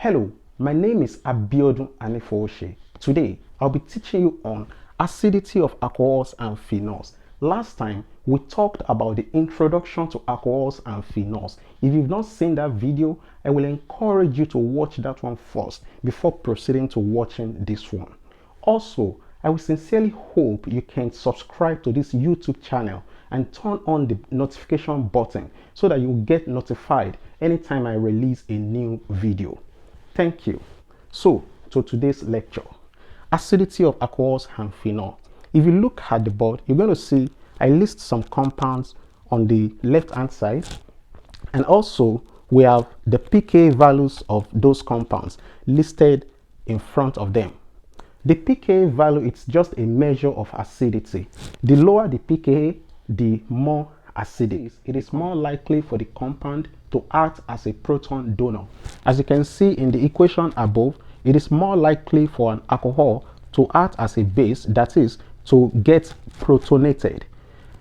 Hello, my name is Abiodun Anifoshe. Today, I'll be teaching you on acidity of alcohols and phenols. Last time, we talked about the introduction to alcohols and phenols. If you've not seen that video, I will encourage you to watch that one first before proceeding to watching this one. Also, I will sincerely hope you can subscribe to this YouTube channel and turn on the notification button so that you will get notified anytime I release a new video. Thank you. So, to today's lecture, acidity of alcohols and phenol. If you look at the board, you're going to see I list some compounds on the left hand side, and also we have the pK values of those compounds listed in front of them. The pKa value is just a measure of acidity. The lower the pKa, the more acidic. It is more likely for the compound to act as a proton donor. As you can see in the equation above, it is more likely for an alcohol to act as a base, that is, to get protonated,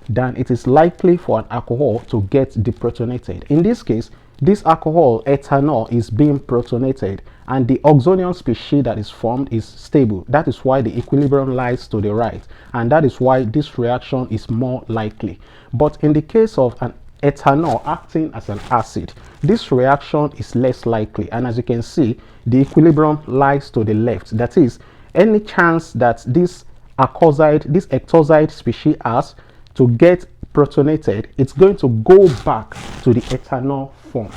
than it is likely for an alcohol to get deprotonated. In this case, this alcohol, ethanol, is being protonated, and the oxonium species that is formed is stable. That is why the equilibrium lies to the right, and that is why this reaction is more likely. But in the case of an ethanol acting as an acid, this reaction is less likely, and as you can see, the equilibrium lies to the left. That is, any chance that this alkoxide, this ectoxide species has to get protonated, it's going to go back to the ethanol form.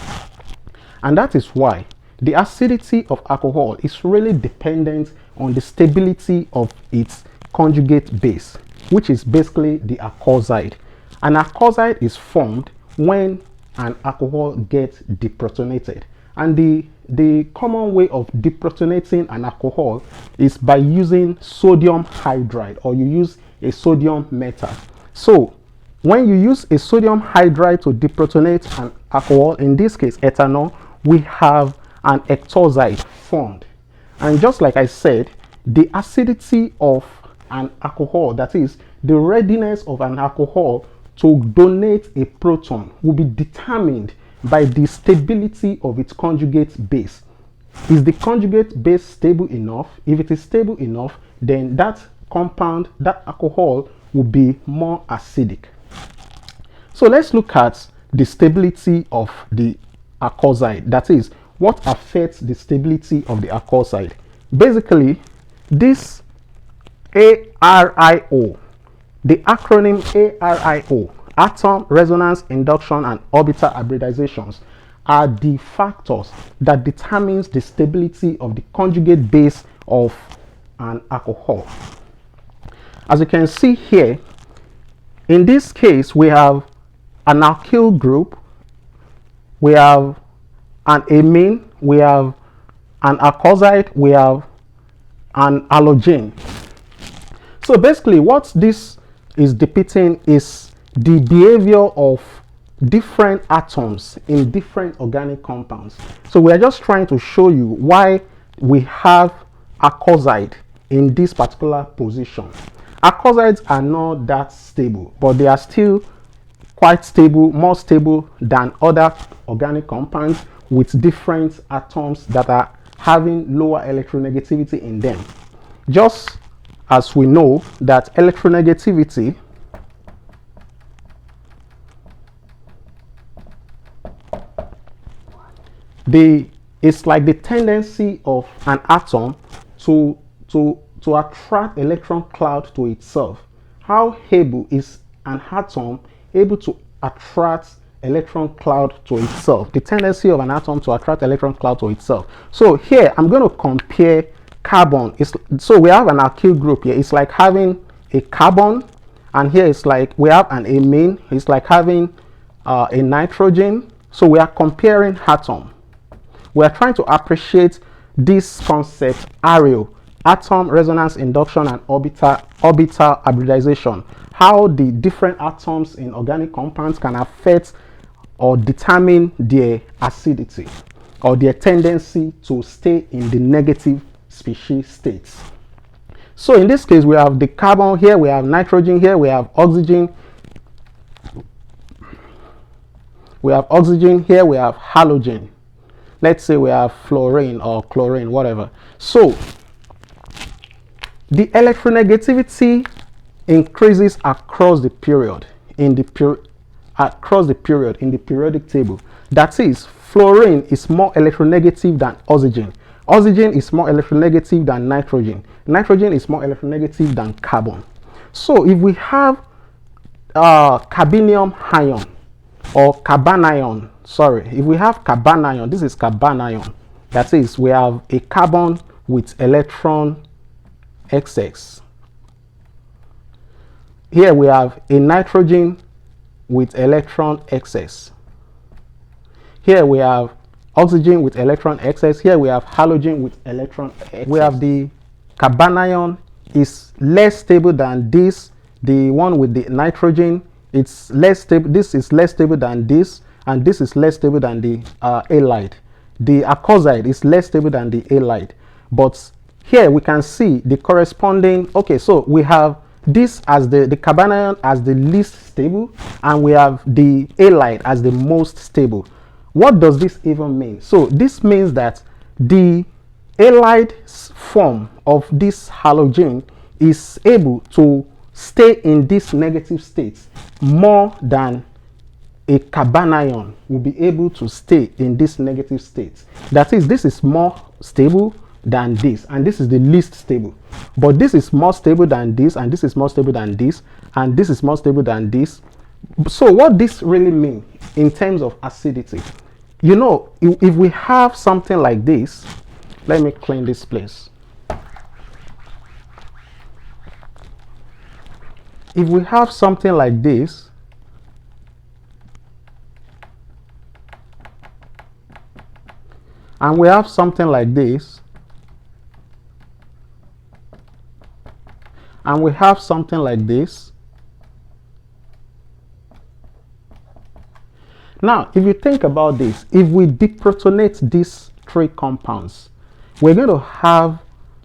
And that is why the acidity of alcohol is really dependent on the stability of its conjugate base, which is basically the alkoxide. An alkoxide is formed when an alcohol gets deprotonated, and the common way of deprotonating an alcohol is by using sodium hydride, or you use a sodium metal. So when you use a sodium hydride to deprotonate an alcohol, in this case ethanol, we have an ectoxide formed. And just like I said, the acidity of an alcohol, that is the readiness of an alcohol to donate a proton, will be determined by the stability of its conjugate base. Is the conjugate base stable enough? If it is stable enough, then that compound, that alcohol, will be more acidic. So let's look at the stability of the alkoxide, that is, what affects the stability of the alkoxide. Basically, this ARIO, the acronym ARIO, atom, resonance, induction, and orbital hybridizations, are the factors that determines the stability of the conjugate base of an alcohol. As you can see here, in this case, we have an alkyl group, we have an amine, we have an alkoxide, we have an halogen. So basically, what this is depicting is the behavior of different atoms in different organic compounds. So we are just trying to show you why we have alkoxide in this particular position. Alkoxides are not that stable, but they are still quite stable, more stable than other organic compounds with different atoms that are having lower electronegativity in them. Just as we know that electronegativity it's like the tendency of an atom to attract electron cloud to itself. How able is an atom able to attract electron cloud to itself? The tendency of an atom to attract electron cloud to itself. So here I'm going to compare carbon. So we have an alkyl group here. It's like having a carbon, and here it's like we have an amine. It's like having a nitrogen. So we are comparing atom. We are trying to appreciate this concept, ARIO, atom, resonance, induction, and orbital hybridization. How the different atoms in organic compounds can affect or determine their acidity or their tendency to stay in the negative species states. So in this case, we have the carbon here, we have nitrogen here, we have oxygen. We have oxygen here, we have halogen. let's say we have fluorine or chlorine, whatever. So the electronegativity increases across the period in the periodic table. That is, fluorine is more electronegative than oxygen. Oxygen is more electronegative than nitrogen. Nitrogen is more electronegative than carbon. So if we have carbonium ion or carbanion, sorry, if we have carbanion, this is carbanion. That is, we have a carbon with electron XX. Here we have a nitrogen with electron XS. Here we have oxygen with electron XS. Here we have halogen with electron XS. We have the carbanion is less stable than this. The one with the nitrogen, it's less stable. This is less stable than this, and this is less stable than the halide. The alkoxide is less stable than the halide. But here we can see the corresponding. Okay, so we have this as the carbanion as the least stable, and we have the halide as the most stable. What does this even mean? So this means that the halide form of this halogen is able to stay in this negative state more than a carbanion will be able to stay in this negative state. That is, this is more stable than this, and this is the least stable. But this is more stable than this, and this is more stable than this, and this is more stable than this. So what this really means in terms of acidity, you know, if we have something like this, let me clean this place. If we have something like this, and we have something like this, and we have something like this. Now, if you think about this, if we deprotonate these three compounds, we're going to have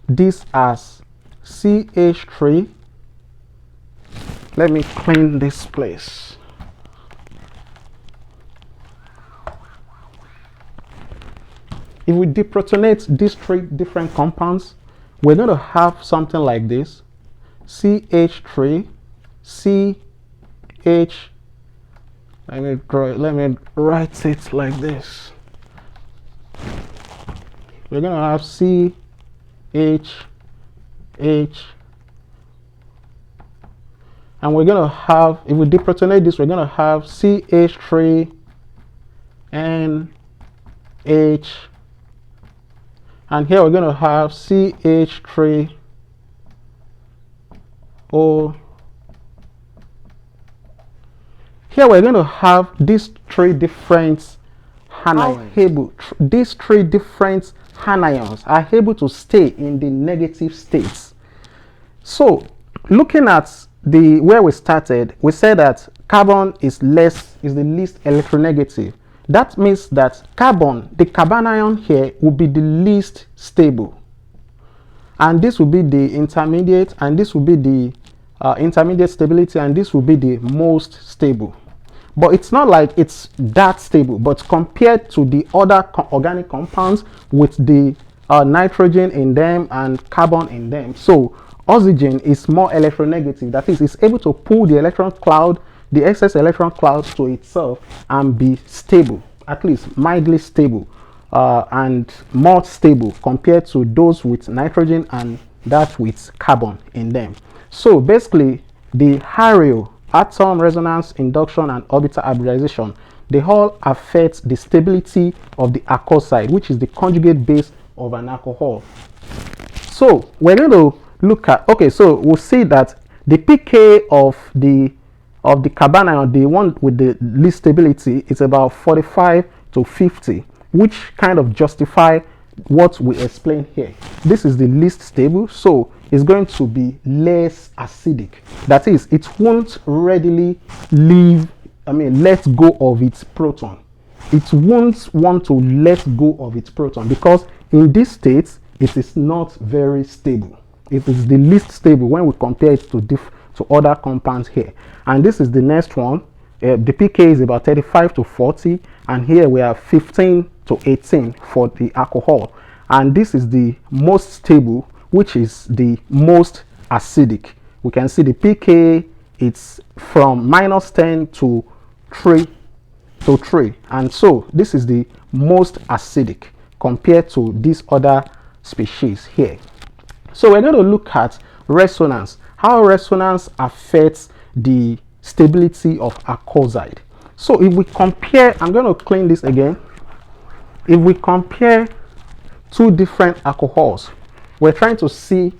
this as CH3. Let me clean this place. If we deprotonate these three different compounds, we're going to have something like this. CH3, CH. Let me write it like this. We're going to have CH, H, and we're going to have, if we deprotonate this, we're going to have CH3, N, H, and here we're going to have CH3, O. Here we're going to have these three different anions. These three different anions are able to stay in the negative states. So looking at the where we started, we said that carbon is the least electronegative. That means that carbon, the carbanion here, will be the least stable, and this will be the intermediate, and this will be the intermediate stability, and this will be the most stable. But it's not like it's that stable, but compared to the other organic compounds with the nitrogen in them and carbon in them, so oxygen is more electronegative. That is, it's able to pull the electron cloud, the excess electron clouds to itself, and be stable, at least mildly stable, and more stable compared to those with nitrogen and that with carbon in them. So basically, the Hario, atom resonance, induction, and orbital hybridization, they all affect the stability of the alkoxide, which is the conjugate base of an alcohol. So we're going to look at, okay, so we'll see that the pK of the carbanion, the one with the least stability, is about 45 to 50, which kind of justify what we explained here. This is the least stable, so it's going to be less acidic. That is, it won't readily let go of its proton. It won't want to let go of its proton because in this state it is not very stable. It is the least stable when we compare it to other compounds here. And this is the next one. The pK is about 35 to 40, and here we have 15 to 18 for the alcohol, and this is the most stable, which is the most acidic. We can see the pK, it's from -10 to 3, and so this is the most acidic compared to this other species here. So we're going to look at resonance, how resonance affects the stability of alkoxide. So if we compare, I'm going to clean this again. If we compare two different alcohols, we're trying to see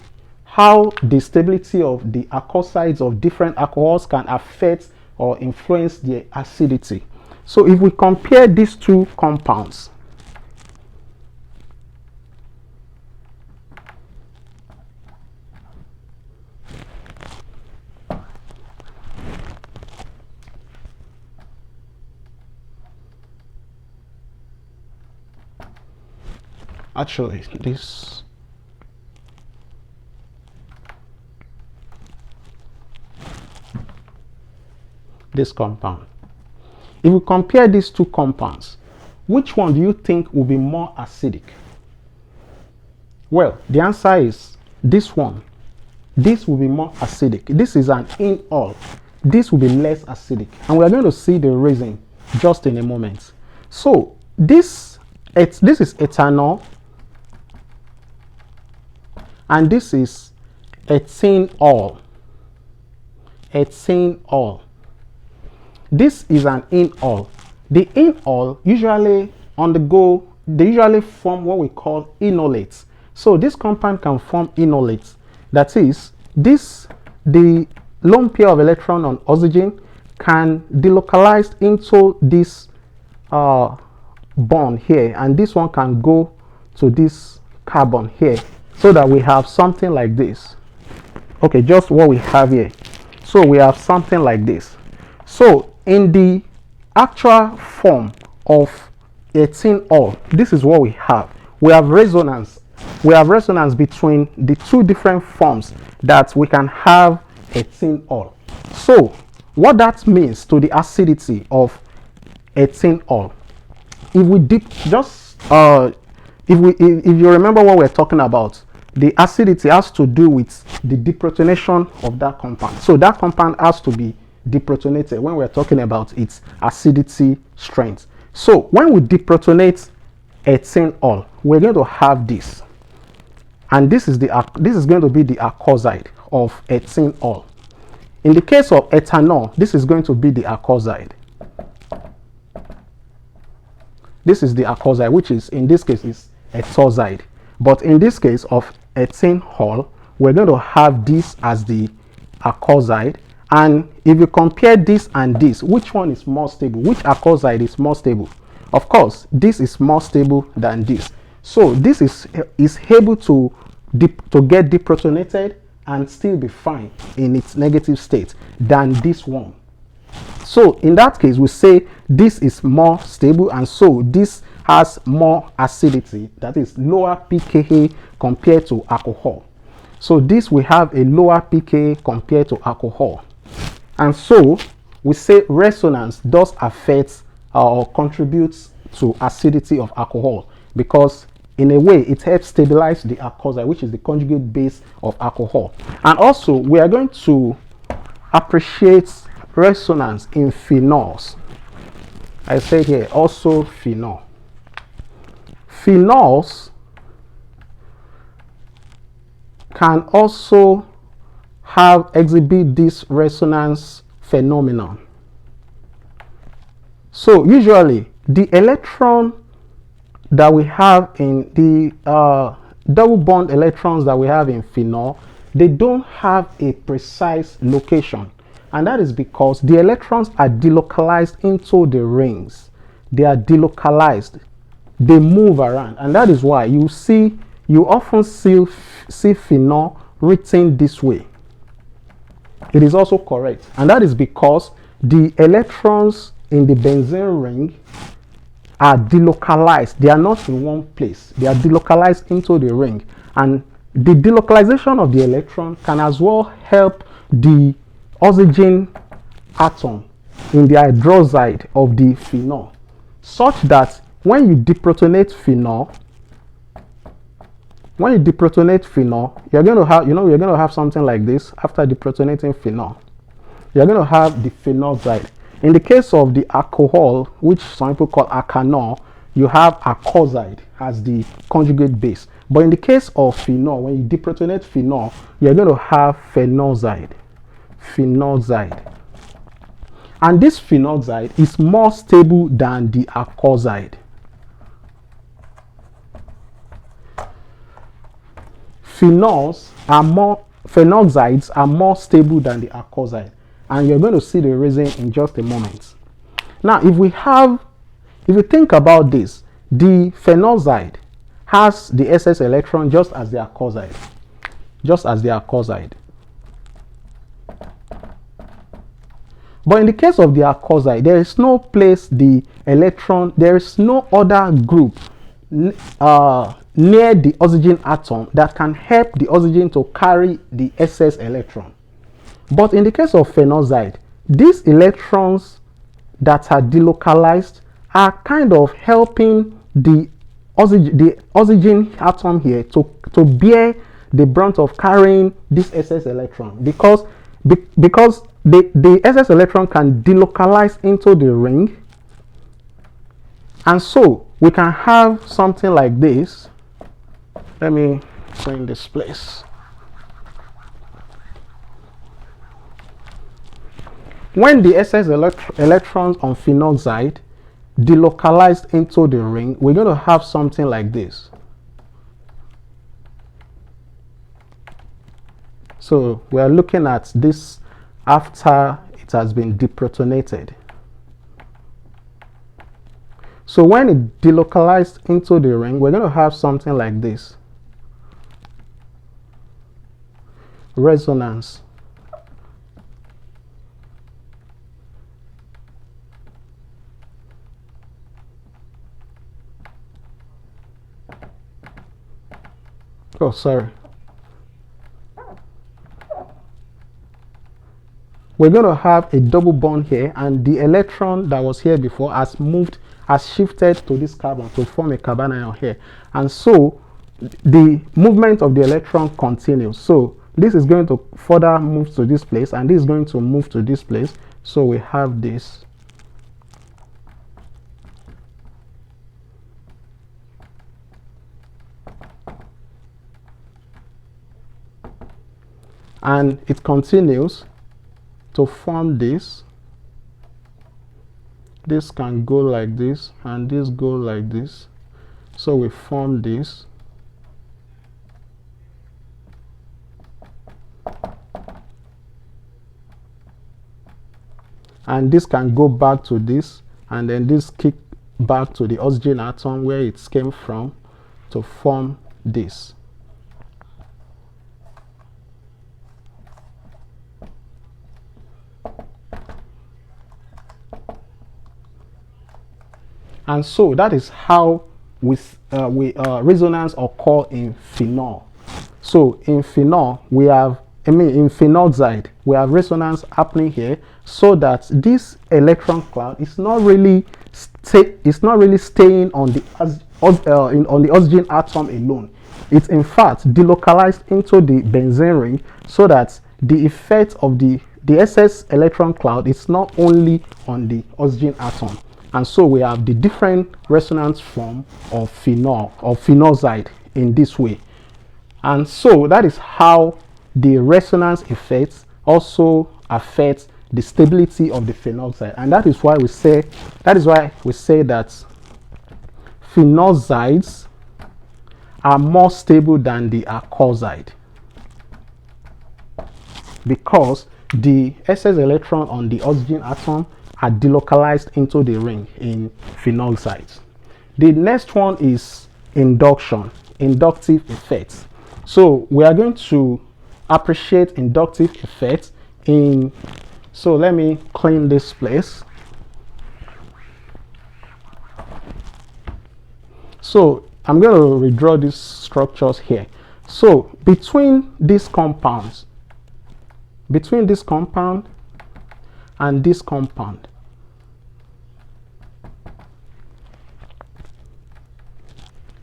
how the stability of the alkoxides of different alcohols can affect or influence their acidity. So if we compare these two compounds, actually this compound, if we compare these two compounds, which one do you think will be more acidic? Well, the answer is this one. This will be more acidic. This is an enol. This will be less acidic, and we are going to see the reason just in a moment. So this is ethanol, and this is ethanol. Ethanol. This is an enol. The enol usually on the go, they usually form what we call enolates. So this compound can form enolates. That is, the lone pair of electron on oxygen can delocalize into this bond here, and this one can go to this carbon here, so that we have something like this. Okay, just what we have here. So we have something like this. So in the actual form of ethanol, this is what we have. We have resonance. We have resonance between the two different forms that we can have ethanol. So what that means to the acidity of ethanol, if we if you remember what we're talking about, the acidity has to do with the deprotonation of that compound. So that compound has to be deprotonated when we're talking about its acidity strength. So when we deprotonate ethanol, we're going to have this, and this is going to be the alkoxide of ethanol. In the case of ethanol, this is going to be the alkoxide. This is the alkoxide, which is in this case is ethoxide. But in this case of ethanol, we're going to have this as the alkoxide. And if you compare this and this, which one is more stable? Which alkoxide is more stable? Of course, this is more stable than this. So this is able to get deprotonated and still be fine in its negative state than this one. So in that case, we say this is more stable, and so this has more acidity, that is lower pKa compared to alcohol. So this we have a lower pKa compared to alcohol. And so we say resonance does affect or contributes to acidity of alcohol, because in a way it helps stabilize the alkoxide, which is the conjugate base of alcohol. And also we are going to appreciate resonance in phenols. I said here also phenol. Phenols can also exhibit this resonance phenomenon. So usually the electron that we have in the double bond electrons that we have in phenol, they don't have a precise location, and that is because the electrons are delocalized into the rings. They are delocalized, they move around, and that is why you often see phenol written this way. It is also correct, and that is because the electrons in the benzene ring are delocalized. They are not in one place. They are delocalized into the ring, and the delocalization of the electron can as well help the oxygen atom in the hydroxide of the phenol, such that when you deprotonate phenol, you're going to have, you're going to have something like this. After deprotonating phenol, you're going to have the phenoxide. In the case of the alcohol, which some people call alkanol, you have alkoxide as the conjugate base. But in the case of phenol, when you deprotonate phenol, you're going to have phenoxide. And this phenoxide is more stable than the alkoxide. Phenoxides are more stable than the alkoxide, and you're going to see the reason in just a moment. Now, if you think about this, the phenoxide has the SS electron just as the alkoxide. But in the case of the alkoxide, there is no place there is no other group near the oxygen atom that can help the oxygen to carry the SS electron. But in the case of phenoxide, these electrons that are delocalized are kind of helping the oxygen atom here to bear the brunt of carrying this SS electron, because the SS electron can delocalize into the ring, and so we can have something like this. Let me clean this place. When the SS electrons on phenoxide delocalized into the ring, we're going to have something like this. So we are looking at this after it has been deprotonated. So when it delocalized into the ring, we're going to have something like this. Resonance. Oh, sorry. We're going to have a double bond here, and the electron that was here before has shifted to this carbon to form a carbanion here, and so the movement of the electron continues. So this is going to further move to this place, and this is going to move to this place. So we have this. And it continues to form this. This can go like this, and this go like this. So we form this. And this can go back to this, and then this kick back to the oxygen atom where it came from to form this. And so that is how resonance occur in phenol. So in phenol, in phenoxide, we have resonance happening here, so that this electron cloud is not really staying on the oxygen atom alone. It's in fact delocalized into the benzene ring, so that the effect of the SS electron cloud is not only on the oxygen atom. And so we have the different resonance form of phenol or phenoxide in this way. And so that is how the resonance effects also affect the stability of the phenoxide. And that is why we say that phenoxides are more stable than the alkoxide, because the SS electron on the oxygen atom are delocalized into the ring in phenoxides. The next one is induction, inductive effects. So we are going to appreciate inductive effects so let me clean this place. So I'm going to redraw these structures here. So between these compounds, between this compound and this compound,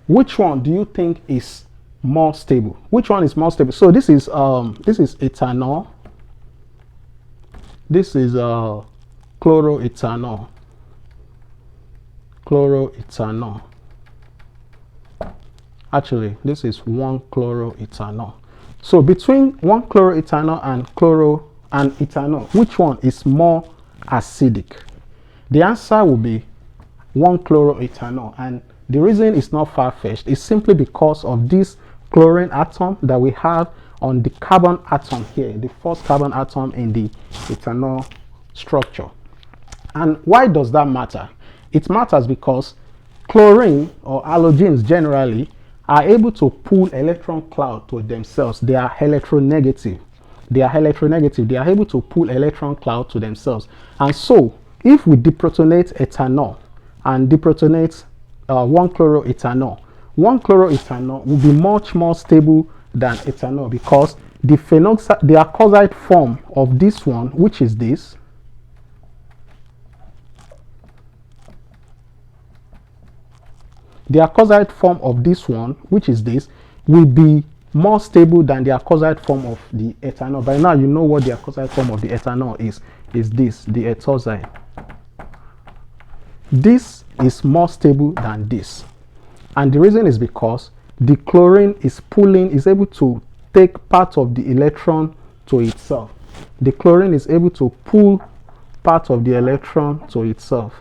which one do you think is more stable? Which one is more stable? So this is ethanol. This is chloroethanol. Chloroethanol. Actually, this is 1-chloroethanol. So between 1-chloroethanol and ethanol, which one is more acidic? The answer will be 1-chloroethanol, and the reason is not far-fetched. It's simply because of this chlorine atom that we have on the carbon atom here, the first carbon atom in the ethanol structure. And why does that matter? It matters because chlorine, or halogens generally, are able to pull electron cloud to themselves. They are electronegative. They are able to pull electron cloud to themselves. And so if we deprotonate ethanol and deprotonate 1-chloroethanol, 1-chloroethanol will be much more stable than ethanol, because the phenoxide, the alkoxide form of this one, which is this, the alkoxide form of this one, which is this, will be more stable than the alkoxide form of the ethanol. By now you know what the alkoxide form of the ethanol is this, the etoxide. This is more stable than this, and the reason is because the chlorine is able to take part of the electron to itself. The chlorine is able to pull part of the electron to itself.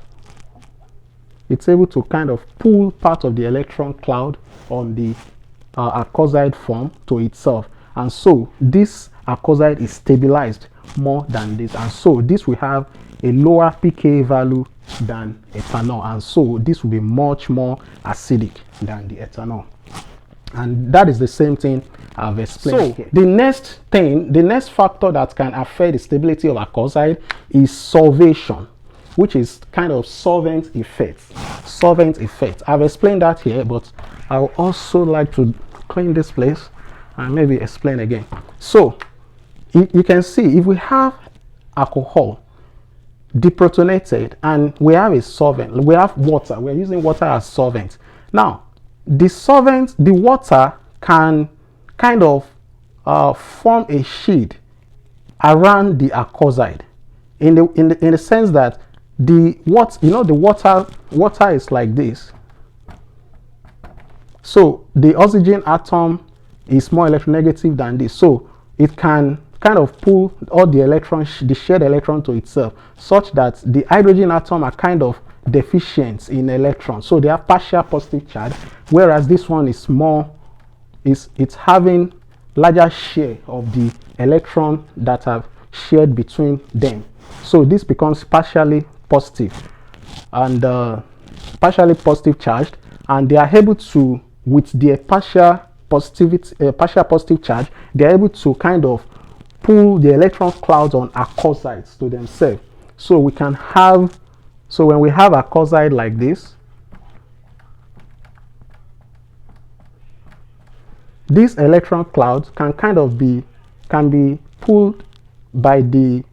It's able to kind of pull part of the electron cloud on the alkoxide form to itself, and so this alkoxide is stabilized more than this, and so this will have a lower pKa value than ethanol, and so this will be much more acidic than the ethanol. And that is the same thing I've explained here. The next factor that can affect the stability of alkoxide is solvation, which is kind of solvent effect. I've explained that here, but I would also like to clean this place and maybe explain again. So you can see, if we have alcohol deprotonated and we have a solvent, we have water, we're using water as solvent. Now the water can kind of form a sheet around the alkoxide, in the sense that the water is like this. So the oxygen atom is more electronegative than this, so it can kind of pull all the electrons, the shared electron, to itself, such that the hydrogen atom are kind of deficient in electrons, so they have partial positive charge, whereas this one is it's having larger share of the electron that are shared between them. So this becomes partially positive and partially positive charged, and they are able to, with their partial positive charge, they are able to kind of pull the electron clouds on alkoxides to themselves. So we can have, so when we have alkoxide like this, these electron clouds can kind of be pulled by the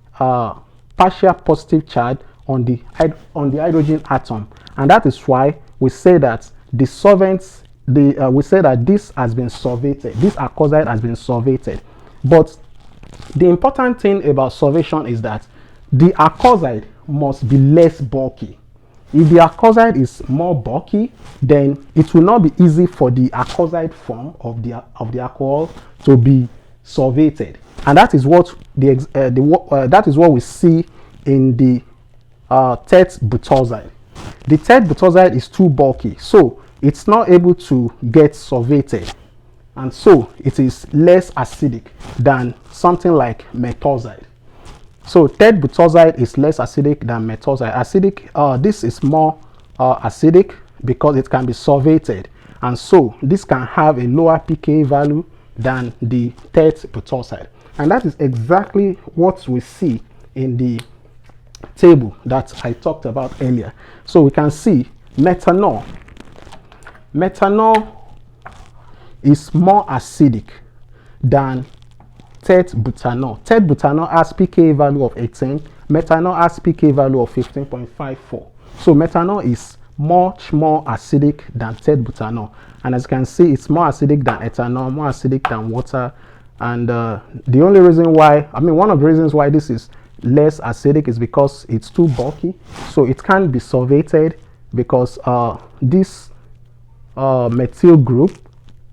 partial positive charge on the hydrogen atom, and that is why we say that the solvents, we say that this has been solvated, this alkoxide has been solvated. But the important thing about solvation is that the alkoxide must be less bulky. If the alkoxide is more bulky, then it will not be easy for the alkoxide form of the alcohol to be solvated, and that is what that is what we see in the tet-butoxide. The tet-butoxide is too bulky, so it's not able to get solvated, and so it is less acidic than something like methoxide. So tet-butoxide is less acidic than methoxide. This is more acidic because it can be solvated, and so this can have a lower pKa value than the tet-butoxide, and that is exactly what we see in the table that I talked about earlier. So we can see methanol is more acidic than tet-butanol. Tet-butanol has pKa value of 18, methanol has pKa value of 15.54. So methanol is much more acidic than tet-butanol. And as you can see, it's more acidic than ethanol, more acidic than water. And the only reason why, one of the reasons why this is less acidic is because it's too bulky, so it can't be solvated, because this methyl group,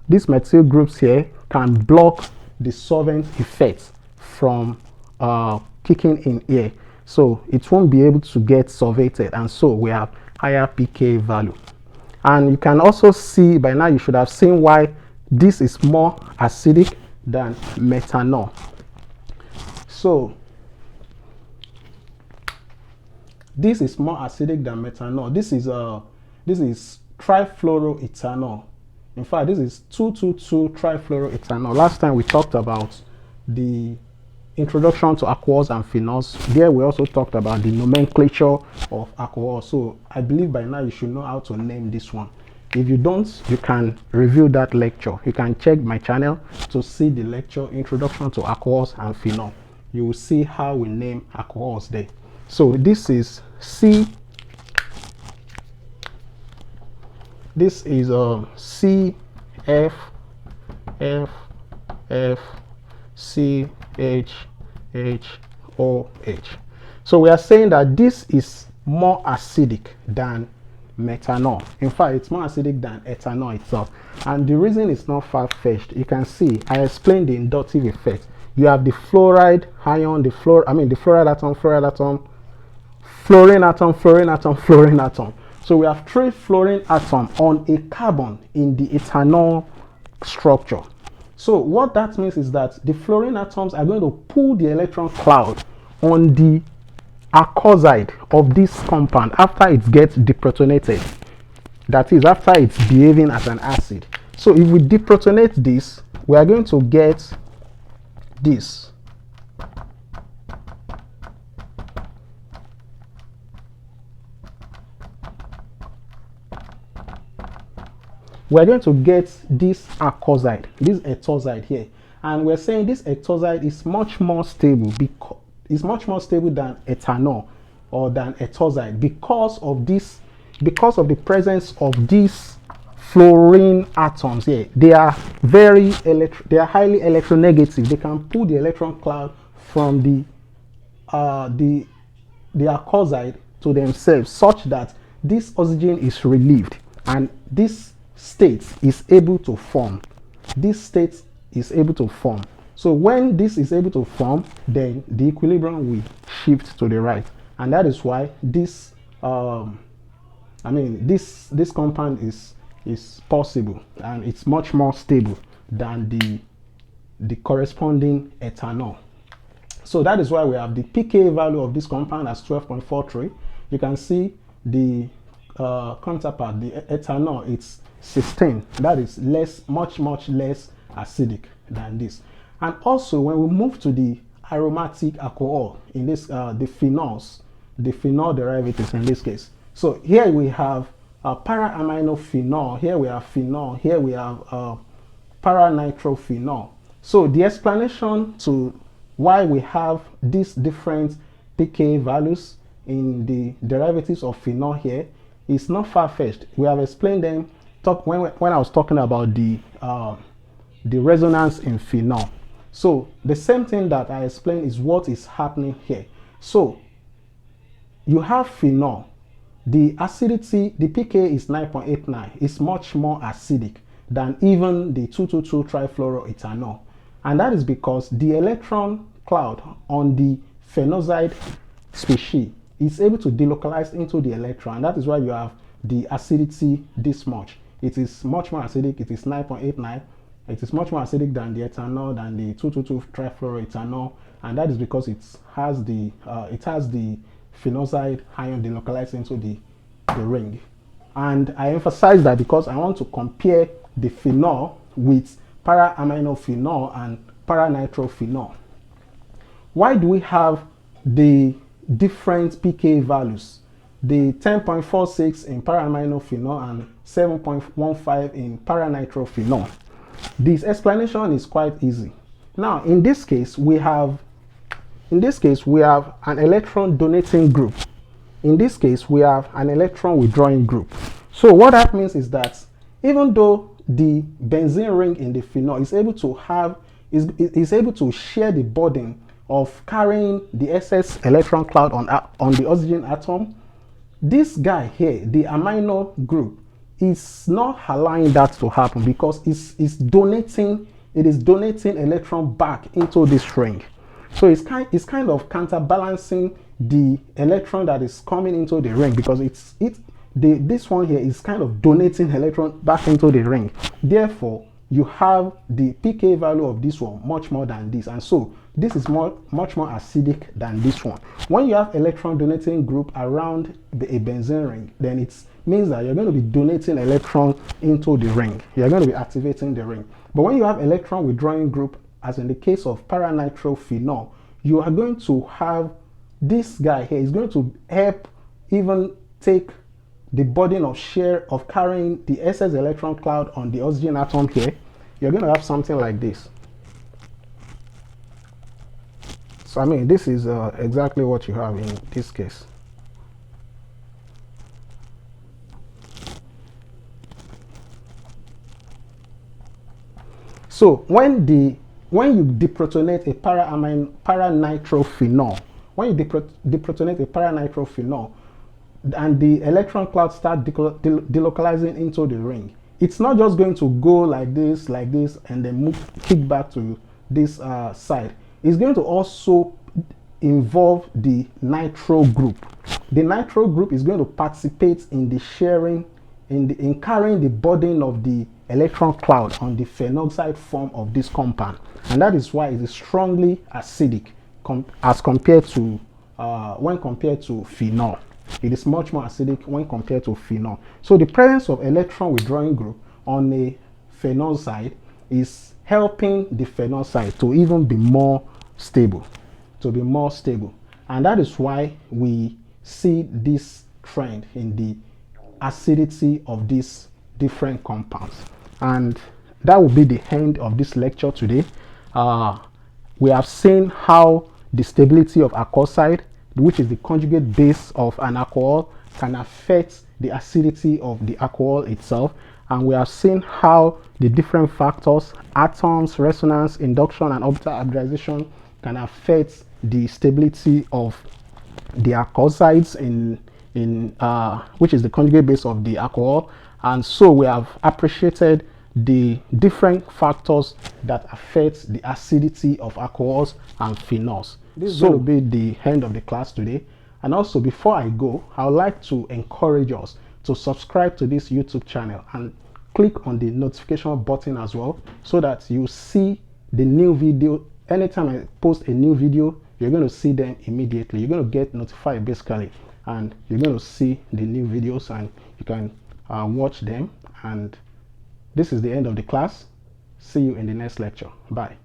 these methyl groups here can block the solvent effect from kicking in here, so it won't be able to get solvated, and so we have higher pK value. And you can also see by now, you should have seen why this is more acidic than methanol. So this is more acidic than methanol. This is trifluoroethanol. In fact, this is 2,2,2 trifluoroethanol. Last time we talked about the introduction to alcohols and phenols. There we also talked about the nomenclature of alcohol. So I believe by now you should know how to name this one. If you don't, you can review that lecture. You can check my channel to see the lecture Introduction to Alcohols and Phenol. You will see how we name alcohols there. So this is C. This is C F F F C H H O H. So we are saying that this is more acidic than methanol. In fact, it's more acidic than ethanol itself. And the reason it's not far-fetched, you can see I explained the inductive effect. You have the fluoride ion, the fluoride atom, fluorine atom, fluorine atom, fluorine atom. So we have 3 fluorine atoms on a carbon in the ethanol structure. So what that means is that the fluorine atoms are going to pull the electron cloud on the alkoxide of this compound after it gets deprotonated. That is, after it's behaving as an acid. So if we deprotonate this, we are going to get this. We are going to get this alkoxide, this etoxide here, and we're saying this etoxide is much more stable, because it's much more stable than ethanol or than etoxide because of the presence of these fluorine atoms here. They are highly electronegative. They can pull the electron cloud from the alkoxide to themselves, such that this oxygen is relieved and this state is able to form. So when this is able to form, then the equilibrium will shift to the right, and that is why this this compound is possible, and it's much more stable than the corresponding ethanol. So that is why we have the pK value of this compound as 12.43. You can see the counterpart, the ethanol, it's 16. That is much less acidic than this. And also, when we move to the aromatic alcohol, in this the phenols, the phenol derivatives in this case. So here we have para-aminophenol, here we have phenol, here we have para-nitrophenol. So the explanation to why we have these different pK values in the derivatives of phenol here is not far-fetched. We have explained them when I was talking about the resonance in phenol. So the same thing that I explained is what is happening here. So you have phenol. The acidity, the pK is 9.89. It's much more acidic than even the 2,2,2 trifluoroethanol. And that is because the electron cloud on the phenoxide species is able to delocalize into the electron. That is why you have the acidity this much. It is much more acidic. It is 9.89. It is much more acidic than the ethanol, than the 2,2,2 trifluoroethanol, and that is because it has the phenoxide ion delocalized into the ring. And I emphasize that because I want to compare the phenol with para-aminophenol and para-nitrophenol. Why do we have the different pK values? The 10.46 in para-aminophenol and 7.15 in para-nitrophenol. This explanation is quite easy. Now, in this case, we have an electron donating group. in this case, we have an electron withdrawing group. So what that means is that even though the benzene ring in the phenol is able to have is able to share the burden of carrying the excess electron cloud on the oxygen atom, this guy here, the amino group, is not allowing that to happen because it's donating electron back into this ring. So it's kind of counterbalancing the electron that is coming into the ring, because this one here is kind of donating electron back into the ring. Therefore, you have the pK value of this one much more than this, and so this is much more acidic than this one. When you have electron donating group around a benzene ring, then it means that you're going to be donating electron into the ring. You're going to be activating the ring. But when you have electron withdrawing group, as in the case of paranitrophenol, you are going to have this guy here is going to help even take the burden of carrying the excess electron cloud on the oxygen atom here. You're going to have something like this. So I mean, this is exactly what you have in this case. So when you deprotonate a paranitrophenol, and the electron cloud start delocalizing into the ring, it's not just going to go like this, and then kick back to this side. It's going to also involve the nitro group. The nitro group is going to participate in the sharing, in carrying the burden of the electron cloud on the phenoxide form of this compound, and that is why it is strongly acidic as compared to when compared to phenol. It is much more acidic when compared to phenol. So the presence of electron withdrawing group on a phenoxide is helping the phenoxide to even be more stable, and that is why we see this trend in the acidity of these different compounds. And that will be the end of this lecture today. We have seen how the stability of alkoxide, which is the conjugate base of an alcohol, can affect the acidity of the alcohol itself. And we have seen how the different factors, atoms, resonance, induction, and orbital hybridization, can affect the stability of the alkoxides which is the conjugate base of the alcohol. And so we have appreciated the different factors that affect the acidity of alcohols and phenols. This is going to be the end of the class today. And also, before I go, I would like to encourage us to subscribe to this YouTube channel and click on the notification button as well, so that you see the new video. Anytime I post a new video, you're going to see them immediately. You're going to get notified basically, and you're going to see the new videos, and you can watch them. And this is the end of the class. See you in the next lecture. Bye.